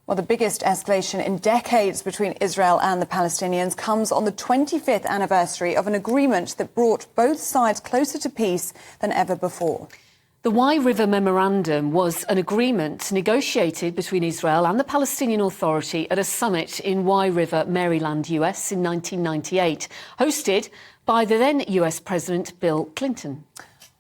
Well, the biggest escalation in decades between Israel and the Palestinians comes on the 25th anniversary of an agreement that brought both sides closer to peace than ever before. The Wye River Memorandum was an agreement negotiated between Israel and the Palestinian Authority at a summit in Wye River, Maryland, US in 1998, hosted by the then US President Bill Clinton.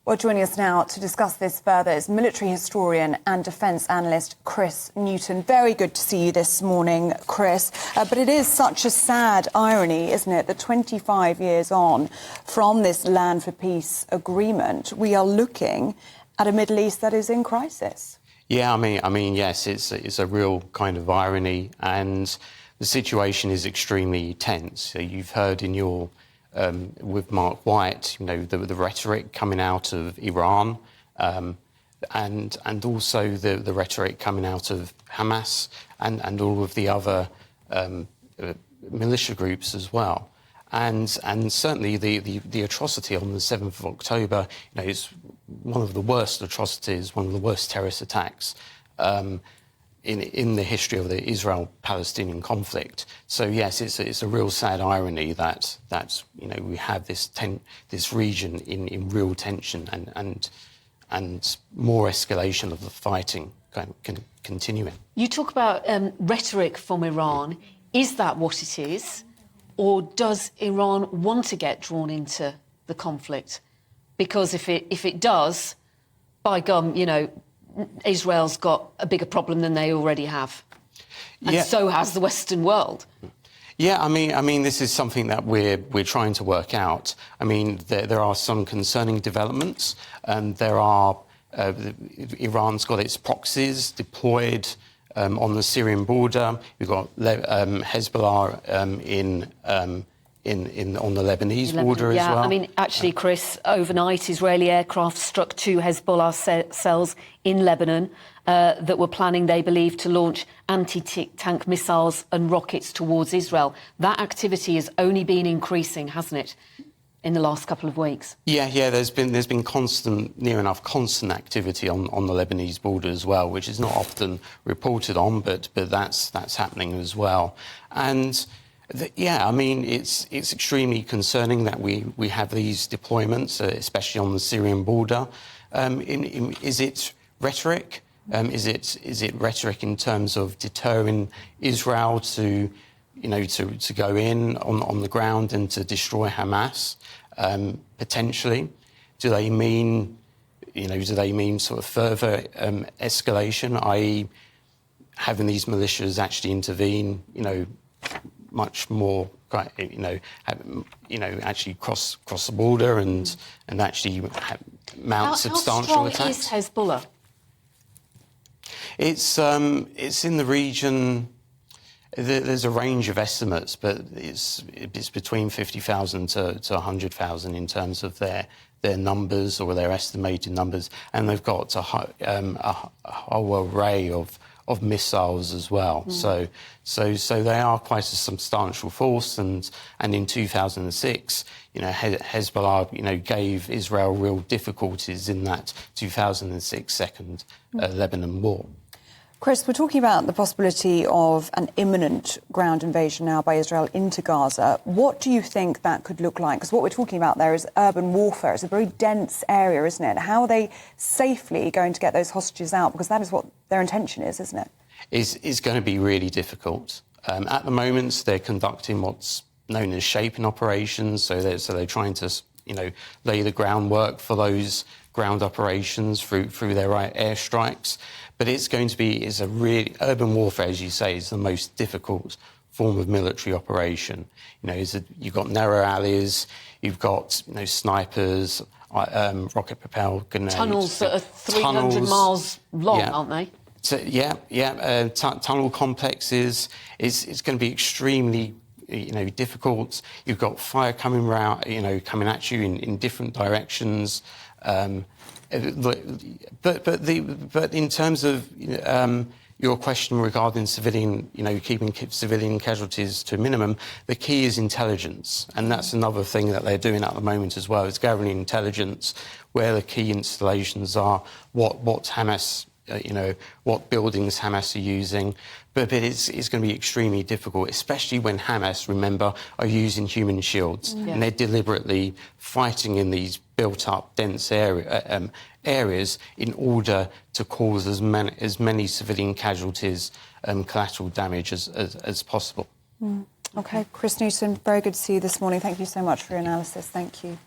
Well, joining us now to discuss this further is military historian and defence analyst Chris Newton. Very good to see you this morning, Chris. But it is such a sad irony, isn't it, that 25 years on from this Land for Peace agreement, we are looking at a Middle East that is in crisis. Yeah, I mean, yes, it's a real kind of irony, and the situation is extremely tense. So you've heard in your with Mark White, you know, the rhetoric coming out of Iran, and also the rhetoric coming out of Hamas and all of the other militia groups as well. And certainly the atrocity on the 7th of October, you know, is one of the worst atrocities, one of the worst terrorist attacks in the history of the Israel-Palestinian conflict. So yes, it's a real sad irony that you know, we have this region in real tension and more escalation of the fighting continuing. You talk about rhetoric from Iran. Is that what it is? Or does Iran want to get drawn into the conflict? Because if it does, by gum, you know, Israel's got a bigger problem than they already have. And so has the Western world. Yeah, I mean, this is something that we're trying to work out. I mean, there are some concerning developments, and there are Iran's got its proxies deployed on the Syrian border. We've got Hezbollah on the Lebanese border as well. I mean, actually, Chris, overnight Israeli aircraft struck 2 Hezbollah cells in Lebanon that were planning, they believe, to launch anti-tank missiles and rockets towards Israel. That activity has only been increasing, hasn't it, in the last couple of weeks? Yeah. There's been near enough constant activity on the Lebanese border as well, which is not often reported on, but that's happening as well. And I mean, it's extremely concerning that we have these deployments, especially on the Syrian border. Is it rhetoric? Is it rhetoric in terms of deterring Israel to go in on the ground and to destroy Hamas? Potentially, do they mean sort of further escalation, i.e., having these militias actually intervene? Much more, actually cross the border and actually mount substantial attacks. How strong is Hezbollah? It's in the region. There's a range of estimates, but it's between 50,000 to 100,000 in terms of their numbers or their estimated numbers, and they've got a whole array of missiles as well. So they are quite a substantial force, and in 2006, Hezbollah, gave Israel real difficulties in that 2006 second Lebanon war. Chris, we're talking about the possibility of an imminent ground invasion now by Israel into Gaza. What do you think that could look like? Because what we're talking about there is urban warfare. It's a very dense area, isn't it? How are they safely going to get those hostages out? Because that is what their intention is, isn't it? It's going to be really difficult. At the moment, they're conducting what's known as shaping operations. So they're trying to, lay the groundwork for those ground operations through their airstrikes. But it's a really urban warfare, as you say, is the most difficult form of military operation. You've got narrow alleys, you've got snipers, rocket-propelled grenades. Tunnels that are 300 miles long, aren't they? So, tunnel complexes. It's going to be extremely, difficult. You've got fire coming at you in different directions. But in terms of your question regarding civilian, keeping civilian casualties to a minimum, the key is intelligence, and that's another thing that they're doing at the moment as well. Is gathering intelligence where the key installations are, what Hamas what buildings Hamas are using. But it's going to be extremely difficult, especially when Hamas, remember, are using human shields. Yeah. And they're deliberately fighting in these built-up, dense areas in order to cause as many civilian casualties and collateral damage as possible. OK, Chris Newton, very good to see you this morning. Thank you so much for your analysis. Thank you.